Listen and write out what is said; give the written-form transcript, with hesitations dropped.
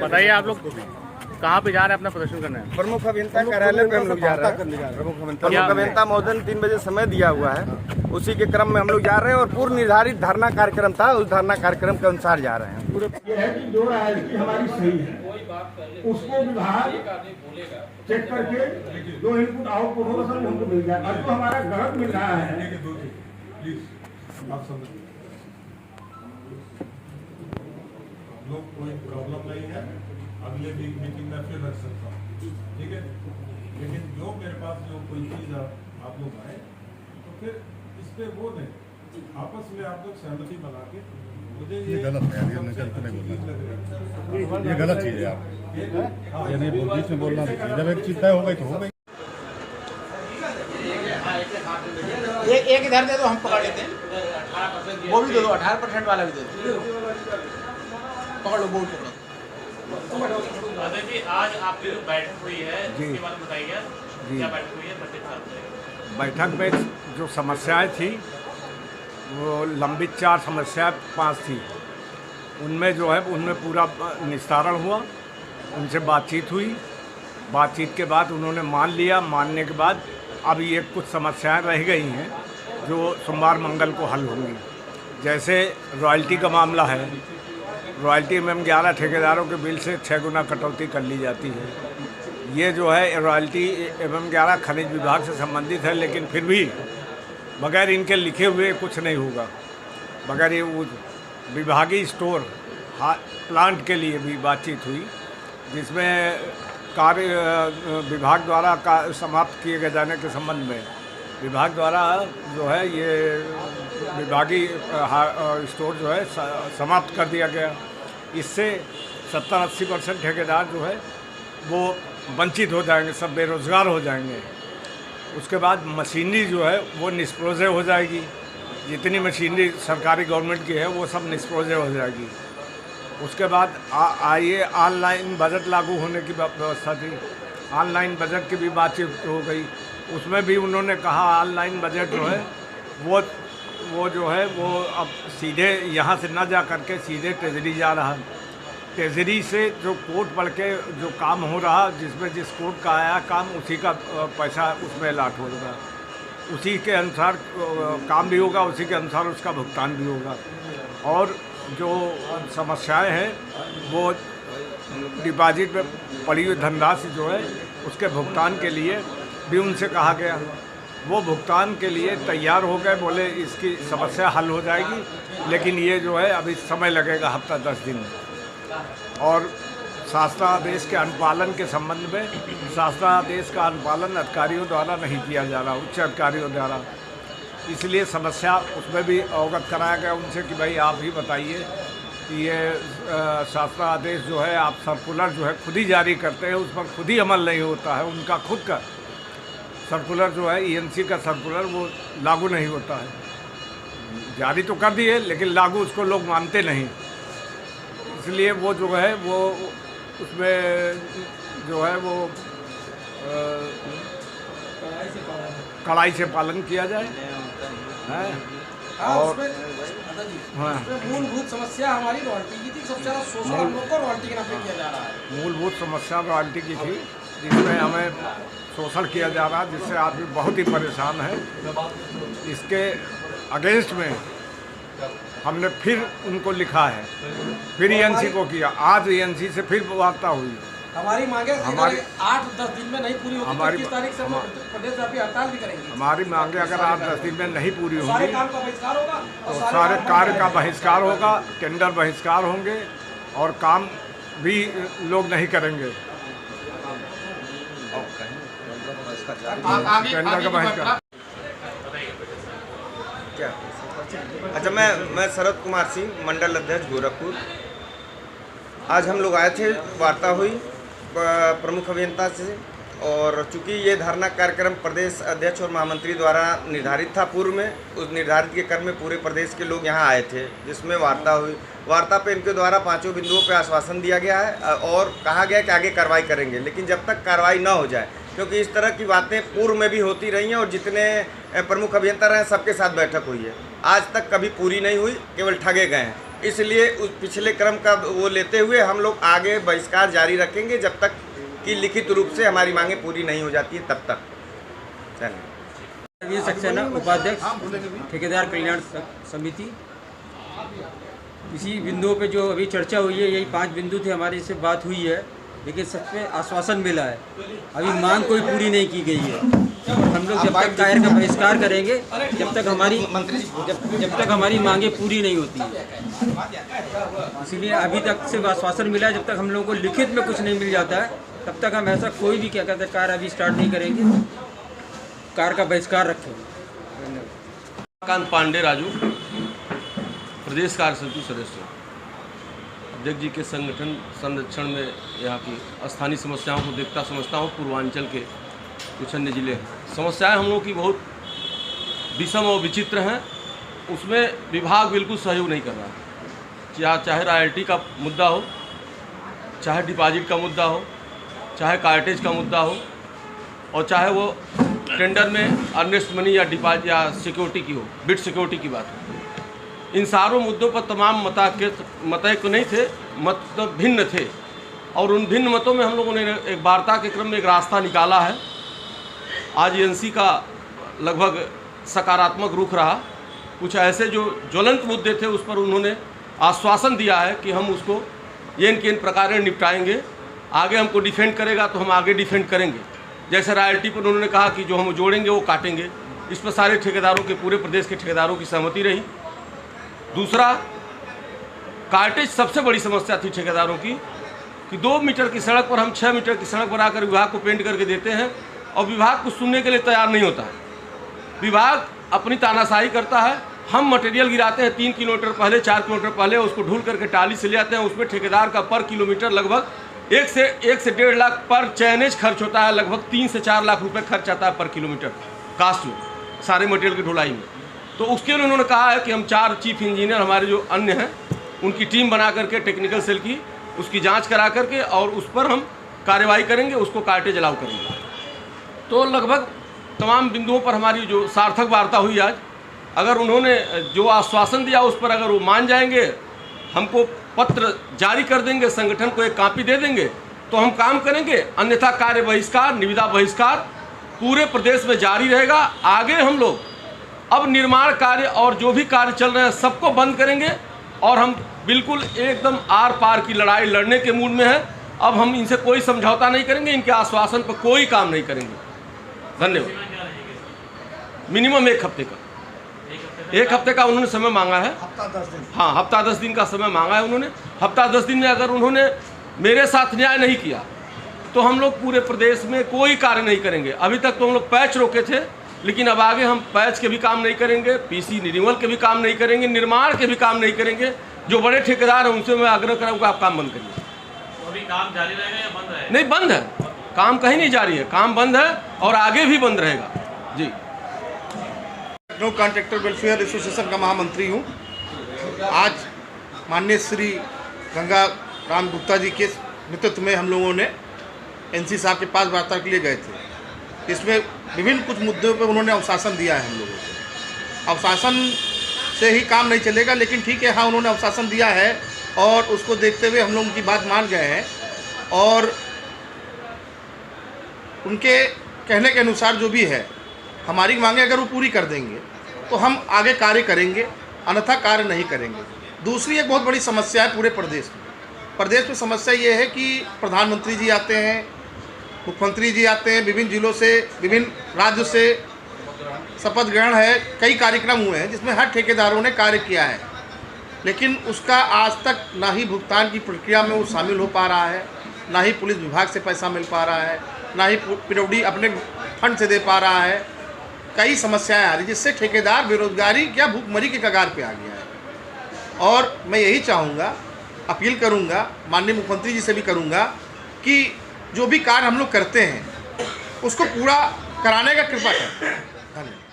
बताइए आप लोग कहाँ पे जा रहे हैं अपना प्रदर्शन करने? प्रमुख अभियंता कार्यालय पे हम लोग जा रहे हैं। प्रमुख अभियंता महोदय ने 3 बजे समय दिया हुआ है, उसी के क्रम में हम लोग जा रहे हैं और पूर्व निर्धारित धरना कार्यक्रम था, उस धरना कार्यक्रम के अनुसार जा रहे हैं। ये है कि जो राजनीति हमारी सही है उसको विभाग चेक करके जो इनपुट आउटपुट होगा सब हमको मिल जाए। अब तो हमारा गलत मिल रहा है। लोग कोई प्रॉब्लम नहीं है, अगले वीक मीटिंग में फिर रख सकता हूँ, ठीक है। लेकिन जो मेरे पास जो कोई चीज़ आप लोग आए तो फिर इस पे वो नहीं, आपस में आप लोग सहमति बना के मुझे ये गलत है, ये गलत चीज़ है यार, यानी बीच में बोलना नहीं, जब एक चीज़ तय हो गई तो हो गई। एक इधर दे दो, हम पकड़ लेते हैं। वो भी दे दो, 18% वाला भी दे दो, पकड़ लो बोर्ड पकड़ो। जी आज आपकी जो बैठक हुई है उसके बारे में बताइए, क्या बैठक हुई है? बैठक में जो समस्याएं थी वो लंबित 4 समस्याएं 5 थी, उनमें जो है उनमें पूरा निस्तारण हुआ, उनसे बातचीत हुई, बातचीत के बाद उन्होंने मान लिया, मानने के बाद अब ये कुछ समस्याएं रह गई हैं जो सोमवार मंगल को हल होंगी। जैसे रॉयल्टी का मामला है, रॉयल्टी में 11 ठेकेदारों के बिल से 6 गुना कटौती कर ली जाती है। ये जो है रॉयल्टी एवं 11 खनिज विभाग से संबंधित है, लेकिन फिर भी बगैर इनके लिखे हुए कुछ नहीं होगा। बगैर ये विभागीय स्टोर प्लांट के लिए भी बातचीत हुई, जिसमें कार्य विभाग द्वारा समाप्त किए गए जाने के संबंध में विभाग द्वारा जो है ये विभागीय स्टोर जो है समाप्त कर दिया गया। इससे 70-80% ठेकेदार जो है वो वंचित हो जाएंगे, सब बेरोज़गार हो जाएंगे। उसके बाद मशीनरी जो है वो निष्प्रयोज्य हो जाएगी, जितनी मशीनरी सरकारी गवर्नमेंट की है वो सब निष्प्रयोज्य हो जाएगी। उसके बाद आइए ऑनलाइन बजट लागू होने की व्यवस्था थी, ऑनलाइन बजट की भी बातचीत हो गई। उसमें भी उन्होंने कहा ऑनलाइन बजट जो है वो जो है वो अब सीधे यहाँ से ना जा करके सीधे ट्रेजरी जा रहा है। ट्रेजरी से जो कोर्ट पढ़ के जो काम हो रहा, जिसमें जिस कोर्ट का आया काम उसी का पैसा उसमें अलाट होगा, उसी के अनुसार काम भी होगा, उसी के अनुसार उसका भुगतान भी होगा। और जो समस्याएं हैं वो डिपॉजिट में पड़ी हुई धनराशि जो है उसके भुगतान के लिए भी उनसे कहा गया, वो भुगतान के लिए तैयार हो गए, बोले इसकी समस्या हल हो जाएगी, लेकिन ये जो है अभी समय लगेगा, हफ्ता 10 दिन। और शासनादेश के अनुपालन के संबंध में शासनादेश का अनुपालन अधिकारियों द्वारा नहीं किया जा रहा, उच्च अधिकारियों द्वारा, इसलिए समस्या उसमें भी अवगत कराया गया उनसे कि भाई आप ही बताइए कि ये शासनादेश जो है आप सर्कुलर जो है खुद ही जारी करते हैं, उस पर खुद ही अमल नहीं होता है, उनका खुद का सर्कुलर जो है ईएनसी का सर्कुलर वो लागू नहीं होता है। जारी तो कर दिए लेकिन लागू उसको लोग मानते नहीं, इसलिए वो जो है वो उसमें जो है वो कड़ाई से पालन किया जाए। और मूलभूत समस्या हमारी रॉयल्टी की थी, सबसे ज़्यादा शोषण हम लोग को रॉयल्टी के नाम पे किया जा रहा है। मूलभूत समस्या रॉयल्टी की थी, जिसमें हमें शोषण किया जा रहा है, जिससे आदमी बहुत ही परेशान है। इसके अगेंस्ट में हमने फिर उनको लिखा है, फिर ईएनसी को किया, आज ईएनसी से फिर वार्ता हुई। हमारी मांगे हमारी 8-10 दिन में नहीं पूरी होती, हमारी 25 तारीख से हम प्रदेशव्यापी हड़ताल भी करेंगे। हमारी मांगे अगर 8-10 दिन में नहीं पूरी होंगी सारे काम का बहिष्कार होगा, तो सारे कार्य का बहिष्कार होगा, टेंडर बहिष्कार होंगे और काम भी लोग नहीं करेंगे। टेंडर का बहिष्कार। क्या? अच्छा, मैं शरद कुमार सिंह, मंडल अध्यक्ष गोरखपुर। आज हम लोग आए थे, वार्ता हुई प्रमुख अभियंता से, और चूंकि ये धरना कार्यक्रम प्रदेश अध्यक्ष और महामंत्री द्वारा निर्धारित था पूर्व में, उस निर्धारित के क्रम में पूरे प्रदेश के लोग यहाँ आए थे, जिसमें वार्ता हुई। वार्ता पे इनके द्वारा 5 बिंदुओं पे आश्वासन दिया गया है और कहा गया कि आगे कार्रवाई करेंगे, लेकिन जब तक कार्रवाई न हो जाए, क्योंकि इस तरह की बातें पूर्व में भी होती रही हैं और जितने प्रमुख अभियंता रहे सबके साथ बैठक हुई है, आज तक कभी पूरी नहीं हुई, केवल ठगे गए हैं। इसलिए उस पिछले क्रम का वो लेते हुए हम लोग आगे बहिष्कार जारी रखेंगे जब तक कि लिखित रूप से हमारी मांगे पूरी नहीं हो जाती है तब तक। ये सक्सेना उपाध्यक्ष ठेकेदार कल्याण समिति। इसी बिंदुओं पे जो अभी चर्चा हुई है, यही 5 बिंदु थे, हमारी इससे बात हुई है, लेकिन सबसे आश्वासन मिला है, अभी मांग कोई पूरी नहीं की गई है। हम लोग जब तक कायर का बहिष्कार करेंगे, जब तक हमारी मांगे पूरी नहीं होती है। इसीलिए अभी तक सिर्फ आश्वासन मिला है, जब तक हम लोगों को लिखित में कुछ नहीं मिल जाता है तब तक हम ऐसा कोई भी क्या कहते हैं कार्य अभी स्टार्ट नहीं करेंगे, कार्य का बहिष्कार रखेंगे। कांत पांडे राजू, प्रदेश कार्य समिति सदस्य, अध्यक्ष जी के संगठन संरक्षण में यहाँ की स्थानीय समस्याओं को देखता समझता हूँ। पूर्वांचल के कुछ अन्य जिले हैं, समस्याएं हम लोग की बहुत विषम और विचित्र हैं, उसमें विभाग बिल्कुल सहयोग नहीं कर रहा है। चाहे रॉयल्टी का मुद्दा हो, चाहे डिपॉजिट का मुद्दा हो, चाहे कार्टेज का मुद्दा हो, और चाहे वो टेंडर में अर्नेस्ट मनी या डिपॉजिट या सिक्योरिटी की हो, बिड सिक्योरिटी की बात हो, इन सारों मुद्दों पर तमाम मत नहीं थे, मत तो भिन्न थे, और उन भिन्न मतों में हम लोगों ने एक वार्ता के क्रम में एक रास्ता निकाला है। आज एनसी का लगभग सकारात्मक रुख रहा। कुछ ऐसे जो ज्वलंत मुद्दे थे उस पर उन्होंने आश्वासन दिया है कि हम उसको इन प्रकार निपटाएंगे, आगे हमको डिफेंड करेगा तो हम आगे डिफेंड करेंगे। जैसे रॉयल्टी पर उन्होंने कहा कि जो हम जोड़ेंगे वो काटेंगे, इस पर सारे ठेकेदारों के, पूरे प्रदेश के ठेकेदारों की सहमति रही। दूसरा, कार्टेज सबसे बड़ी समस्या थी ठेकेदारों की कि 2 मीटर की सड़क पर हम 6 मीटर की सड़क बनाकर विभाग को पेंट करके देते हैं और विभाग कुछ सुनने के लिए तैयार नहीं होता है। विभाग अपनी तानाशाही करता है। हम मटेरियल गिराते हैं 3 किलोमीटर पहले, 4 किलोमीटर पहले, उसको ढूल करके टाली से ले आते हैं। उसमें ठेकेदार का पर किलोमीटर लगभग 1 से 1.5 लाख पर चैनेज खर्च होता है, लगभग 3 से 4 लाख रुपए खर्च आता है पर किलोमीटर कास्ट में, सारे मटेरियल की ढुलाई में। तो उसके लिए उन्होंने कहा है कि हम 4 चीफ इंजीनियर हमारे जो अन्य हैं उनकी टीम बना करके टेक्निकल सेल की उसकी जांच करा करके और उस पर हम कार्रवाई करेंगे, उसको कार्टेज अलाउ करेंगे। तो लगभग तमाम बिंदुओं पर हमारी जो सार्थक वार्ता हुई आज, अगर उन्होंने जो आश्वासन दिया उस पर अगर वो मान जाएंगे, हमको पत्र जारी कर देंगे, संगठन को एक कॉपी दे देंगे तो हम काम करेंगे, अन्यथा कार्य बहिष्कार, निविदा बहिष्कार पूरे प्रदेश में जारी रहेगा। आगे हम लोग अब निर्माण कार्य और जो भी कार्य चल रहे हैं सबको बंद करेंगे और हम बिल्कुल एकदम आर पार की लड़ाई लड़ने के मूड में हैं। अब हम इनसे कोई समझौता नहीं करेंगे, इनके आश्वासन पर कोई काम नहीं करेंगे। धन्यवाद। मिनिमम 1 हफ्ते का, 1 हफ्ते का उन्होंने समय मांगा है। हफ्ता 10 दिन। हाँ, हफ्ता 10 दिन का समय मांगा है उन्होंने। हफ्ता 10 दिन में अगर उन्होंने मेरे साथ न्याय नहीं किया तो हम लोग पूरे प्रदेश में कोई कार्य नहीं करेंगे। अभी तक तो हम लोग पैच रोके थे, लेकिन अब आगे हम पैच के भी काम नहीं करेंगे, पीसी रिन्यूअल के भी काम नहीं करेंगे, निर्माण के भी काम नहीं करेंगे। जो बड़े ठेकेदार हैं उनसे मैं आग्रह करूँगा आप काम बंद करिए। अभी काम जारी रहेगा या बंद रहेगा? नहीं, बंद है, काम कहीं नहीं जारी है, काम बंद है और आगे भी बंद रहेगा। जी, लखनऊ कॉन्ट्रैक्टर वेलफेयर एसोसिएशन का महामंत्री हूँ। आज माननीय श्री गंगा राम गुप्ता जी के नेतृत्व में हम लोगों ने एनसी साहब के पास वार्ता के लिए गए थे। इसमें विभिन्न कुछ मुद्दों पर उन्होंने अवशासन दिया है हम लोगों को। अवशासन से ही काम नहीं चलेगा, लेकिन ठीक है, हाँ उन्होंने अवशासन दिया है और उसको देखते हुए हम लोग उनकी बात मान गए हैं और उनके कहने के अनुसार जो भी है हमारी मांगे अगर वो पूरी कर देंगे तो हम आगे कार्य करेंगे, अन्यथा कार्य नहीं करेंगे। दूसरी एक बहुत बड़ी समस्या है पूरे प्रदेश में समस्या ये है कि प्रधानमंत्री जी आते हैं, मुख्यमंत्री जी आते हैं, विभिन्न जिलों से, विभिन्न राज्यों से शपथ ग्रहण है, कई कार्यक्रम हुए हैं जिसमें हर ठेकेदारों ने कार्य किया है, लेकिन उसका आज तक ना ही भुगतान की प्रक्रिया में वो शामिल हो पा रहा है, ना ही पुलिस विभाग से पैसा मिल पा रहा है, ना ही पिरोडी अपने फंड से दे पा रहा है। कई समस्याएं आ रही जिससे ठेकेदार बेरोजगारी या भूखमरी के कगार पे आ गया है। और मैं यही चाहूँगा, अपील करूँगा, माननीय मुख्यमंत्री जी से भी करूँगा कि जो भी कार्य हम लोग करते हैं उसको पूरा कराने का कृपा करें। धन्यवाद।